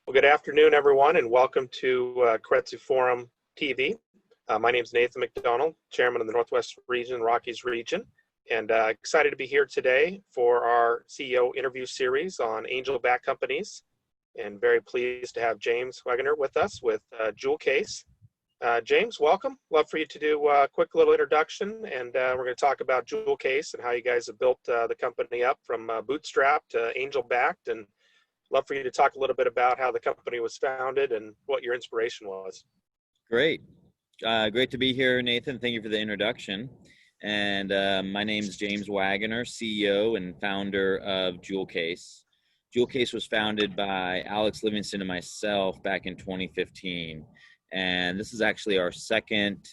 Well, good afternoon, everyone, and welcome to Keiretsu Forum TV. My name is Nathan McDonald, Chairman of the Northwest Region, Rockies Region, and excited to be here today for our CEO interview series on angel-backed companies, and very pleased to have James Wagoner with us with Joule Case. James, welcome. Love for you to do a quick little introduction, and we're going to talk about Joule Case and how you guys have built the company up from bootstrap to angel-backed, and love for you to talk a little bit about how the company was founded and what your inspiration was. Great. Great to be here, Nathan. Thank you for the introduction. And my name is James Wagoner, CEO and founder of Joule Case. Joule Case was founded by Alex Livingston and myself back in 2015. And this is actually our second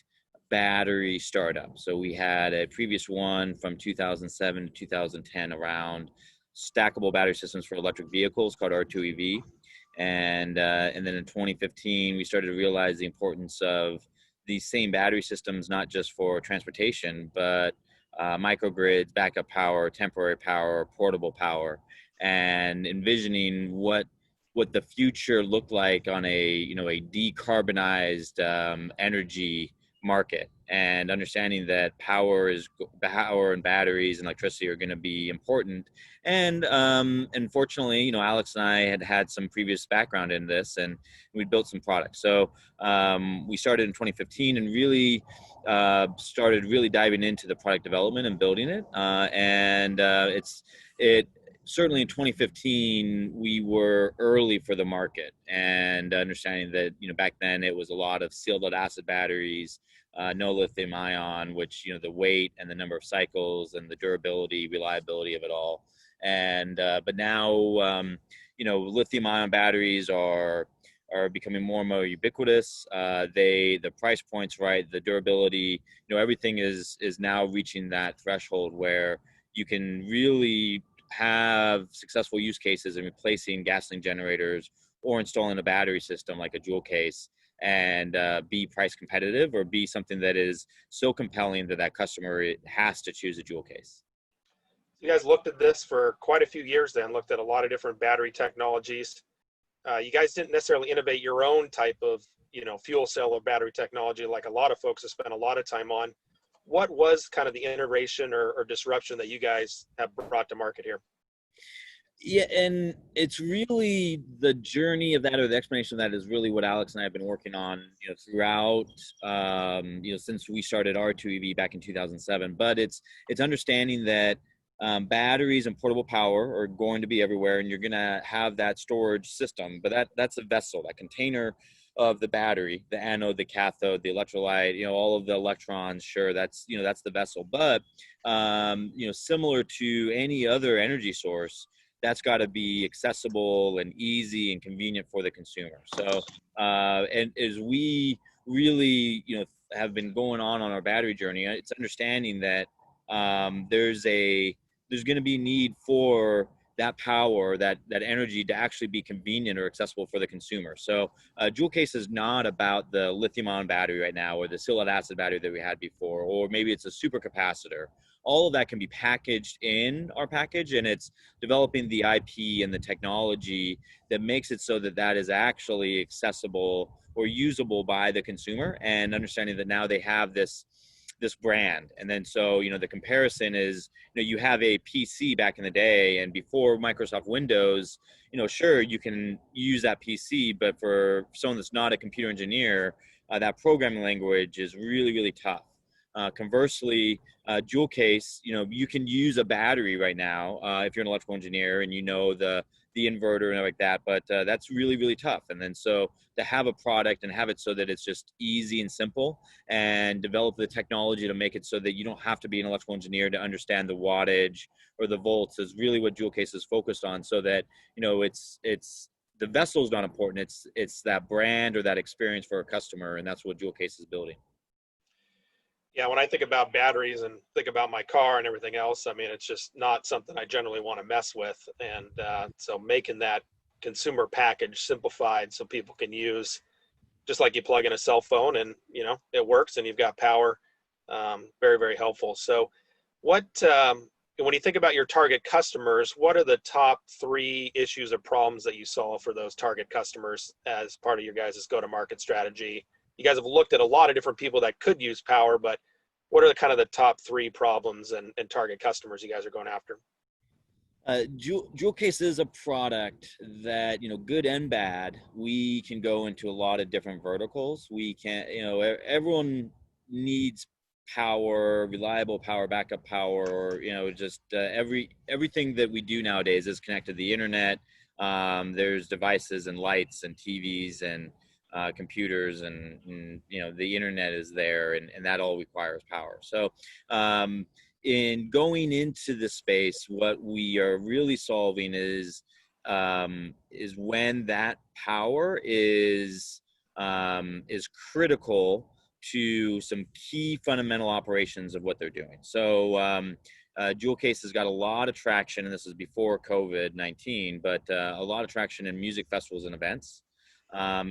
battery startup. So we had a previous one from 2007 to 2010 around stackable battery systems for electric vehicles called R2EV. And then in 2015, we started to realize the importance of these same battery systems, not just for transportation, but microgrids, backup power, temporary power, portable power, and envisioning what the future looked like on a decarbonized energy market, and understanding that power and batteries and electricity are going to be important. And fortunately, Alex and I had some previous background in this, and we built some products. So we started in 2015 and really started diving into the product development and building it. Certainly in 2015, we were early for the market, and understanding that, back then it was a lot of sealed lead acid batteries, no lithium ion, which, the weight and the number of cycles and the durability, reliability of it all. But now, lithium ion batteries are becoming more and more ubiquitous. The price point's right, the durability, everything is now reaching that threshold where you can really have successful use cases in replacing gasoline generators or installing a battery system like a Joule Case, and be price competitive, or be something that is so compelling that customer has to choose a Joule Case. You guys looked at this for quite a few years then, looked at a lot of different battery technologies. You guys didn't necessarily innovate your own type of, fuel cell or battery technology like a lot of folks have spent a lot of time on. What was kind of the innovation or disruption that you guys have brought to market here? Yeah, and it's really the journey of that, or the explanation of that, is really what Alex and I have been working on, throughout, since we started R2EV back in 2007. But it's understanding that batteries and portable power are going to be everywhere, and you're going to have that storage system. But that's a vessel, that container of the battery, the anode, the cathode, the electrolyte, all of the electrons. Sure, that's the vessel. But similar to any other energy source, that's got to be accessible and easy and convenient for the consumer. So, and as we really, have been going on our battery journey, it's understanding that there's going to be need for that power, that energy, to actually be convenient or accessible for the consumer. So Joule Case is not about the lithium-ion battery right now, or the sealed lead acid battery that we had before, or maybe it's a supercapacitor. All of that can be packaged in our package, and it's developing the IP and the technology that makes it so that is actually accessible or usable by the consumer, and understanding that now they have this brand. And then, so, the comparison is, you have a PC back in the day, and before Microsoft Windows, sure, you can use that PC, but for someone that's not a computer engineer, that programming language is really, really tough. Conversely, Joule Case, you can use a battery right now if you're an electrical engineer and the inverter and like that, but that's really, really tough. And then, so to have a product and have it so that it's just easy and simple, and develop the technology to make it so that you don't have to be an electrical engineer to understand the wattage or the volts, is really what Joule Case is focused on. So that, it's the vessel is not important. It's that brand or that experience for a customer, and that's what Joule Case is building. Yeah, when I think about batteries and think about my car and everything else, I mean, it's just not something I generally want to mess with. And so making that consumer package simplified so people can use, just like you plug in a cell phone and, it works and you've got power, very, very helpful. So what when you think about your target customers, what are the top 3 issues or problems that you solve for those target customers as part of your guys' go-to-market strategy? You guys have looked at a lot of different people that could use power, but what are the kind of the top 3 problems and target customers you guys are going after? Joule Case is a product that, good and bad, we can go into a lot of different verticals. We can, everyone needs power, reliable power, backup power, or, just everything that we do nowadays is connected to the internet. There's devices and lights and TVs and computers and the internet is there, and that all requires power. So, in going into the space, what we are really solving is when that power is critical to some key fundamental operations of what they're doing. So Joule Case has got a lot of traction, and this is before COVID-19, but a lot of traction in music festivals and events. They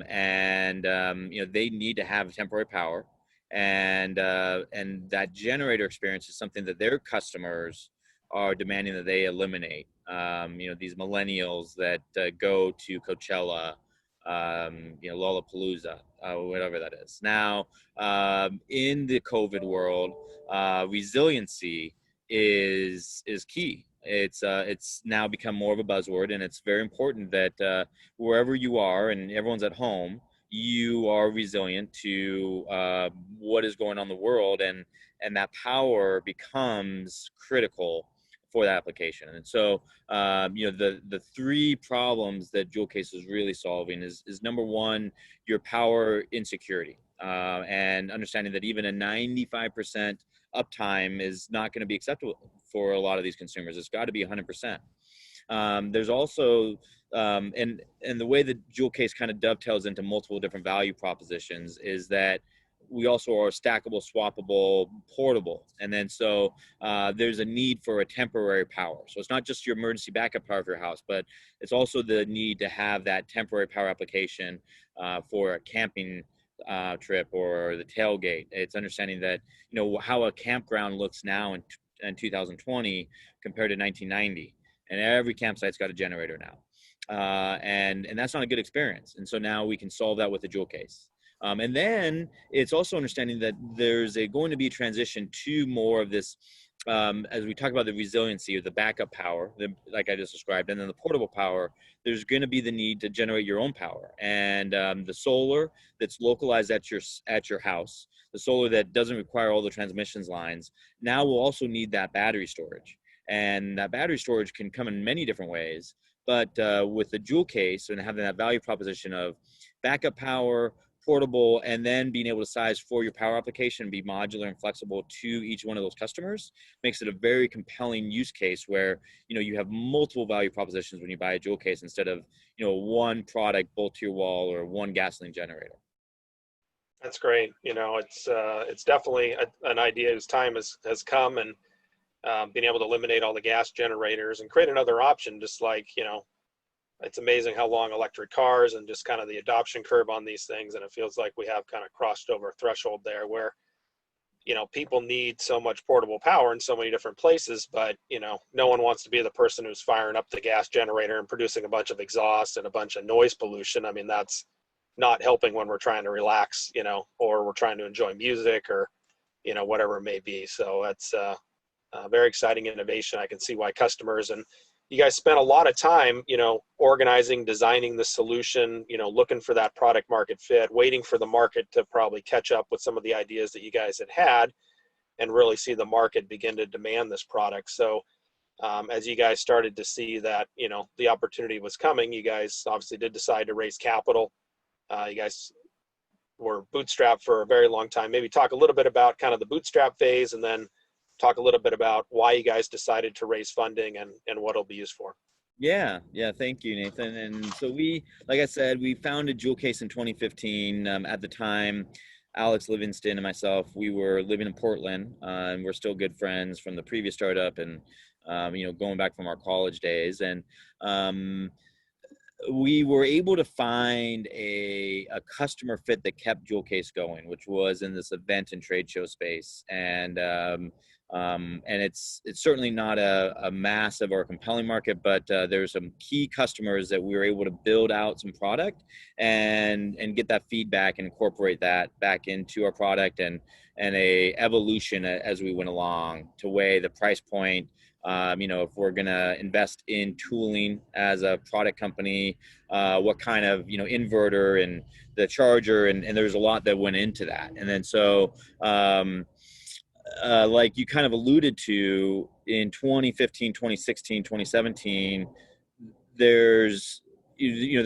need to have temporary power. And that generator experience is something that their customers are demanding that they eliminate. These millennials that go to Coachella, Lollapalooza, whatever that is. Now, in the COVID world, resiliency is key. It's now become more of a buzzword, and it's very important that wherever you are and everyone's at home, you are resilient to what is going on in the world, and that power becomes critical for that application. And so, the 3 problems that Joule Case is really solving is number 1, your power insecurity, and understanding that even a 95% uptime is not going to be acceptable for a lot of these consumers. It's got to be 100%. There's also and the way that Joule Case kind of dovetails into multiple different value propositions is that we also are stackable, swappable, portable. And then so there's a need for a temporary power. So it's not just your emergency backup power for your house, but it's also the need to have that temporary power application for a camping trip or the tailgate. It's understanding that, how a campground looks now in 2020 compared to 1990. And every campsite's got a generator now. And that's not a good experience. And so now we can solve that with the Joule Case. And then it's also understanding that there's going to be a transition to more of this, as we talk about the resiliency or the backup power, like I just described, and then the portable power, there's going to be the need to generate your own power. And the solar that's localized at your house, the solar that doesn't require all the transmissions lines, now will also need that battery storage. And that battery storage can come in many different ways. But with the Joule Case and having that value proposition of backup power, portable, and then being able to size for your power application and be modular and flexible to each one of those customers makes it a very compelling use case where, you have multiple value propositions when you buy a Joule Case instead of, one product bolt to your wall or one gasoline generator. That's great. It's definitely an idea whose time has come, and being able to eliminate all the gas generators and create another option, just like, it's amazing how long electric cars and just kind of the adoption curve on these things. And it feels like we have kind of crossed over a threshold there where, people need so much portable power in so many different places, but, no one wants to be the person who's firing up the gas generator and producing a bunch of exhaust and a bunch of noise pollution. I mean, that's not helping when we're trying to relax, or we're trying to enjoy music or, whatever it may be. So that's very exciting innovation. I can see why customers, and you guys spent a lot of time, organizing, designing the solution, looking for that product market fit, waiting for the market to probably catch up with some of the ideas that you guys had and really see the market begin to demand this product. So as you guys started to see that, the opportunity was coming, you guys obviously did decide to raise capital. You guys were bootstrapped for a very long time. Maybe talk a little bit about kind of the bootstrap phase, and then talk a little bit about why you guys decided to raise funding and what it'll be used for. Yeah. Thank you, Nathan. And so like I said, we founded Joule Case in 2015. At the time, Alex Livingston and myself, we were living in Portland, and we're still good friends from the previous startup and, going back from our college days. And we were able to find a customer fit that kept Joule Case going, which was in this event and trade show space. And And it's certainly not a massive or a compelling market, but there's some key customers that we were able to build out some product and get that feedback and incorporate that back into our product and a evolution as we went along to weigh the price point. If we're going to invest in tooling as a product company, what kind of, inverter and the charger, and there's a lot that went into that. And then so, like you kind of alluded to, in 2015, 2016, 2017, there's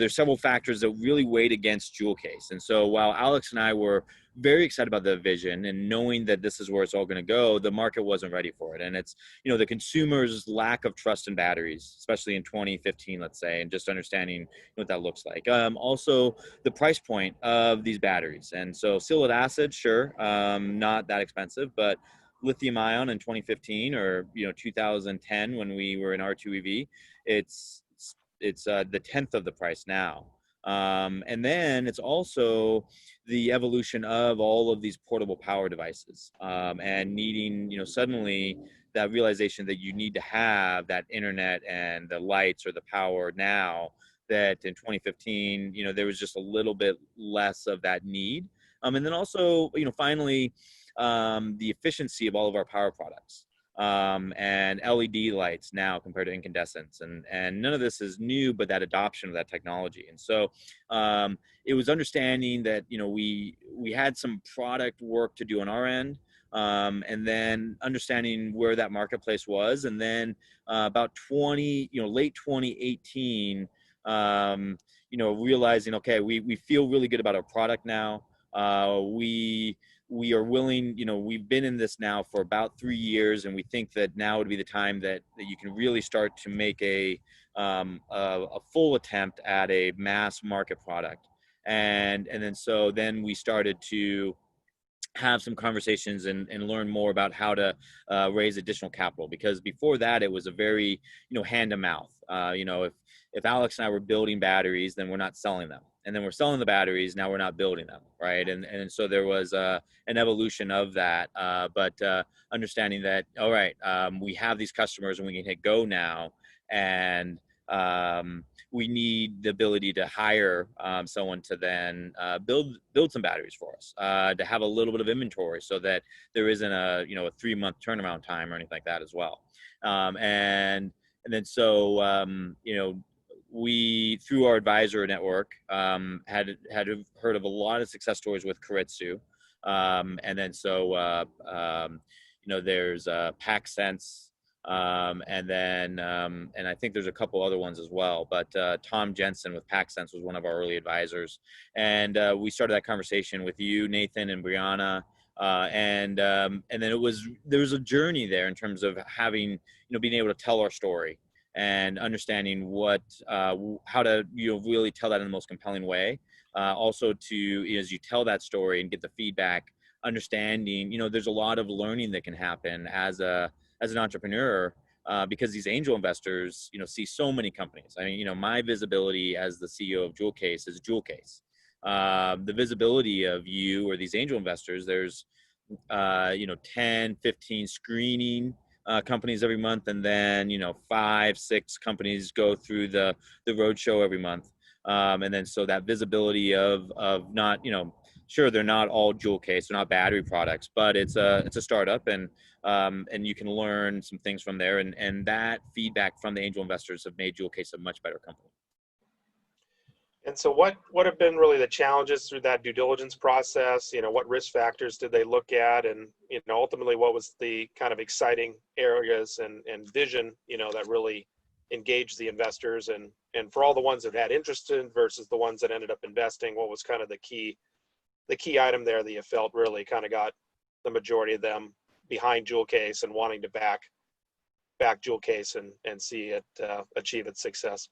several factors that really weighed against Joule Case. And so while Alex and I were very excited about the vision and knowing that this is where it's all going to go, the market wasn't ready for it. And it's, the consumer's lack of trust in batteries, especially in 2015, let's say, and just understanding what that looks like. Also, the price point of these batteries. And so silicic acid, sure, not that expensive, but lithium ion in 2015 or 2010 when we were in R2 EV, it's the 10th of the price now. And then it's also the evolution of all of these portable power devices, and needing, suddenly that realization that you need to have that internet and the lights or the power now, that in 2015, there was just a little bit less of that need. And then also, finally, the efficiency of all of our power products. And LED lights now compared to incandescents, and none of this is new, but that adoption of that technology. And so it was understanding that we had some product work to do on our end, and then understanding where that marketplace was, and then about late 2018, realizing, okay, we feel really good about our product now. We are willing, we've been in this now for about 3 years, and we think that now would be the time that you can really start to make a full attempt at a mass market product. And then we started to have some conversations and learn more about how to raise additional capital, because before that it was a very hand to mouth. If Alex and I were building batteries, then we're not selling them, and then we're selling the batteries, now we're not building them, right? And so there was an evolution of that, but understanding that, all right, we have these customers and we can hit go now, and we need the ability to hire someone to then build some batteries for us, to have a little bit of inventory so that there isn't a 3-month turnaround time or anything like that as well. And then so we, through our advisor network, had heard of a lot of success stories with Keiretsu, and then so there's PackSense. And then and I think there's a couple other ones as well, but Tom Jensen with PackSense was one of our early advisors, and we started that conversation with you, Nathan, and Brianna, and then there was a journey there in terms of having being able to tell our story and understanding how to really tell that in the most compelling way. Also, as you tell that story and get the feedback, understanding there's a lot of learning that can happen as an entrepreneur, because these angel investors, see so many companies. I mean, my visibility as the CEO of Joule Case is Joule Case. The visibility of you or these angel investors, there's, 10, 15 screening companies every month, and then, 5, 6 companies go through the roadshow every month. And then so that visibility of not, sure, they're not all Joule Case, they're not battery products, but it's a startup, and you can learn some things from there, and that feedback from the angel investors have made Joule Case a much better company. And so what have been really the challenges through that due diligence process? What risk factors did they look at? And, ultimately, what was the kind of exciting areas and vision, that really engaged the investors? And for all the ones that had interest in versus the ones that ended up investing, what was kind of the key item there that you felt really kind of got the majority of them behind Joule Case and wanting to back Joule Case and see it achieve its success?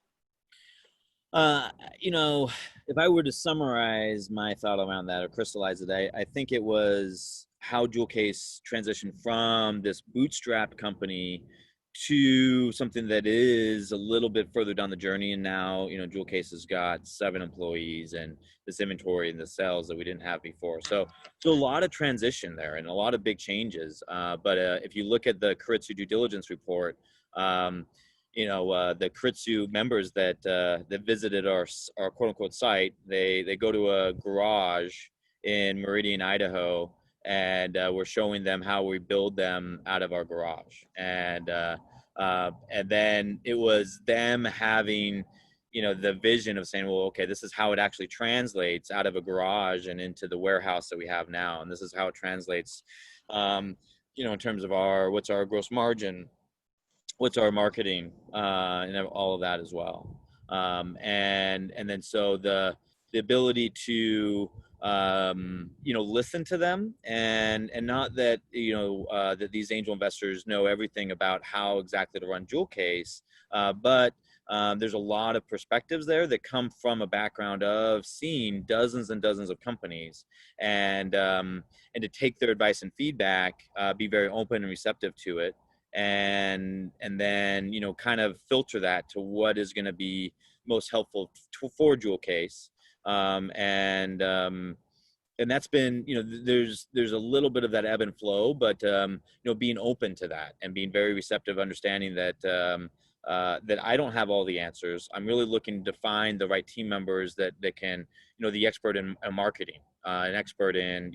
If I were to summarize my thought around that or crystallize it, I think it was how Joule Case transitioned from this bootstrap company to something that is a little bit further down the journey. And now, Joule Case has got 7 employees and this inventory and the sales that we didn't have before. So a lot of transition there and a lot of big changes. But if you look at the Keiretsu due diligence report, the Keiretsu members that visited our quote unquote site, they go to a garage in Meridian, Idaho, and we're showing them how we build them out of our garage. And then it was them having, the vision of saying, well, okay, this is how it actually translates out of a garage and into the warehouse that we have now. And this is how it translates, in terms of what's our gross margin, what's our marketing, and all of that as well. And then so the ability to listen to them, and not that that these angel investors know everything about how exactly to run Joule Case, but there's a lot of perspectives there that come from a background of seeing dozens and dozens of companies, and to take their advice and feedback, be very open and receptive to it, and then kind of filter that to what is going to be most helpful for Joule Case. And that's been, there's a little bit of that ebb and flow, but being open to that and being very receptive, understanding that that I don't have all the answers. I'm really looking to find the right team members that can, the expert in marketing, an expert in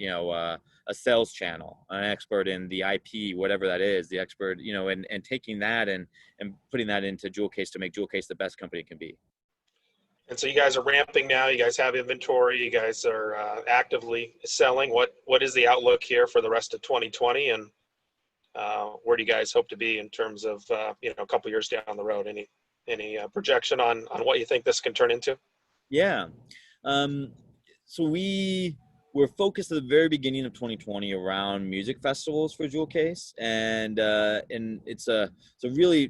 a sales channel, an expert in the IP, whatever that is, the expert, and taking that and putting that into Joule Case to make Joule Case the best company it can be. And so you guys are ramping now. You guys have inventory. You guys are actively selling. What is the outlook here for the rest of 2020? And where do you guys hope to be in terms of a couple years down the road? Any projection on what you think this can turn into? Yeah. So we were focused at the very beginning of 2020 around music festivals for Joule Case, and it's a really,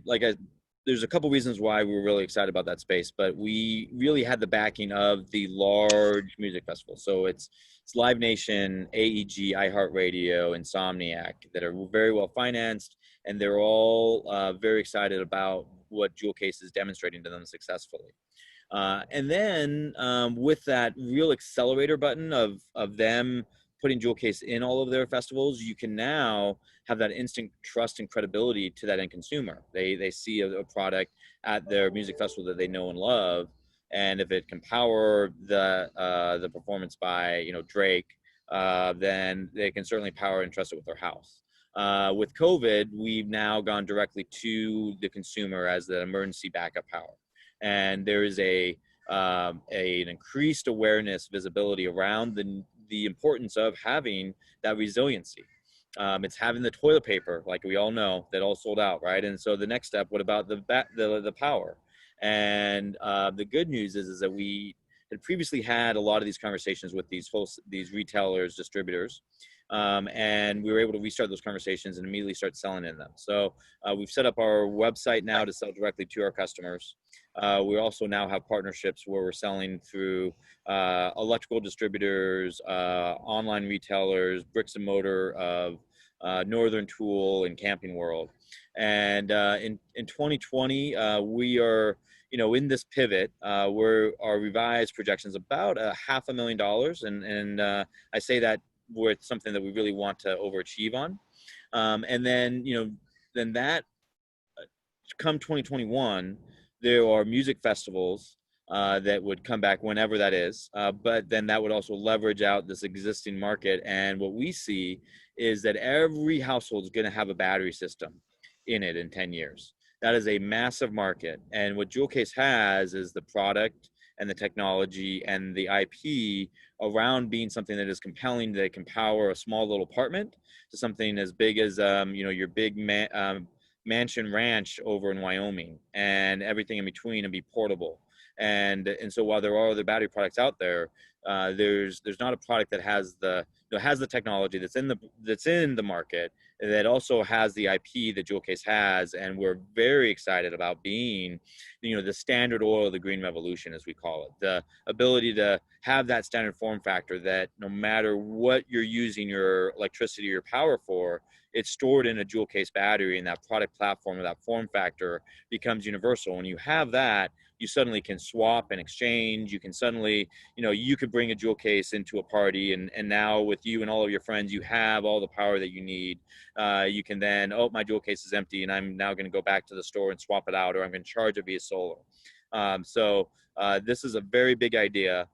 there's a couple reasons why we were really excited about that space, but we really had the backing of the large music festivals. So it's Live Nation, AEG, iHeartRadio, Insomniac, that are very well financed, and they're all very excited about what Joule Case is demonstrating to them successfully. And then with that real accelerator button of them putting Joule Case in all of their festivals, you can now have that instant trust and credibility to that end consumer. They see a product at their music festival that they know and love, and if it can power the performance by Drake, then they can certainly power and trust it with their house. With COVID, we've now gone directly to the consumer as the emergency backup power, and there is an increased awareness, visibility around the importance of having that resiliency. It's having the toilet paper, like we all know, that all sold out, right? And so the next step, what about the power? And the good news is that we had previously had a lot of these conversations with these retailers, distributors, and we were able to restart those conversations and immediately start selling in them. So we've set up our website now to sell directly to our customers. We also now have partnerships where we're selling through electrical distributors, online retailers, bricks and mortar of Northern Tool and Camping World. And in 2020, we are, in this pivot, where our revised projections about $500,000, and I say that with something that we really want to overachieve on. And then, then that come 2021, there are music festivals that would come back whenever that is, but then that would also leverage out this existing market. And what we see is that every household is going to have a battery system in it in 10 years. That is a massive market. And what Joule Case has is the product and the technology and the IP around being something that is compelling, that can power a small little apartment to something as big as your big mansion ranch over in Wyoming, and everything in between, and be portable. And so while there are other battery products out there, there's not a product that has the technology that's in the market, that also has the IP that Joule Case has, and we're very excited about being, the standard oil of the green revolution, as we call it. The ability to have that standard form factor that no matter what you're using your electricity or your power for, it's stored in a Joule Case battery, and that product platform or that form factor becomes universal. When you have that, you suddenly can swap and exchange. You can suddenly, you could bring a Joule Case into a party, and now with you and all of your friends, you have all the power that you need. You can then, oh, my Joule Case is empty, and I'm now going to go back to the store and swap it out, or I'm going to charge it via solar. So this is a very big idea.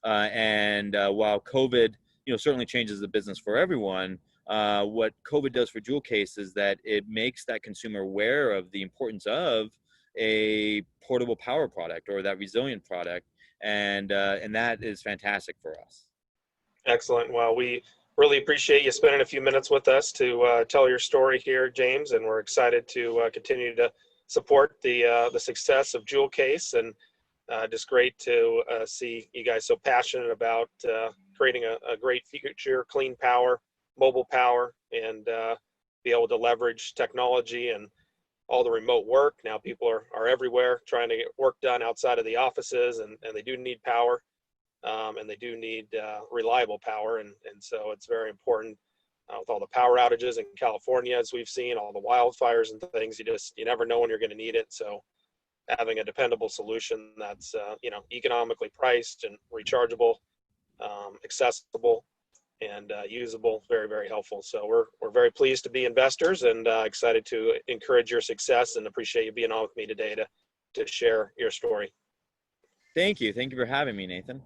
And while COVID, certainly changes the business for everyone, what COVID does for Joule Case is that it makes that consumer aware of the importance of a portable power product or that resilient product, and that is fantastic for us. Excellent. Well, we really appreciate you spending a few minutes with us to tell your story here, James, and we're excited to continue to support the success of Joule Case, and just great to see you guys so passionate about creating a great future, clean power, mobile power, and be able to leverage technology and all the remote work. Now people are everywhere trying to get work done outside of the offices, and they do need power, and they do need reliable power. And so it's very important with all the power outages in California, as we've seen, all the wildfires and things, you never know when you're going to need it. So having a dependable solution that's, economically priced and rechargeable, accessible, and usable, very, very helpful. So we're very pleased to be investors, and excited to encourage your success, and appreciate you being on with me today to share your story. Thank you for having me, Nathan.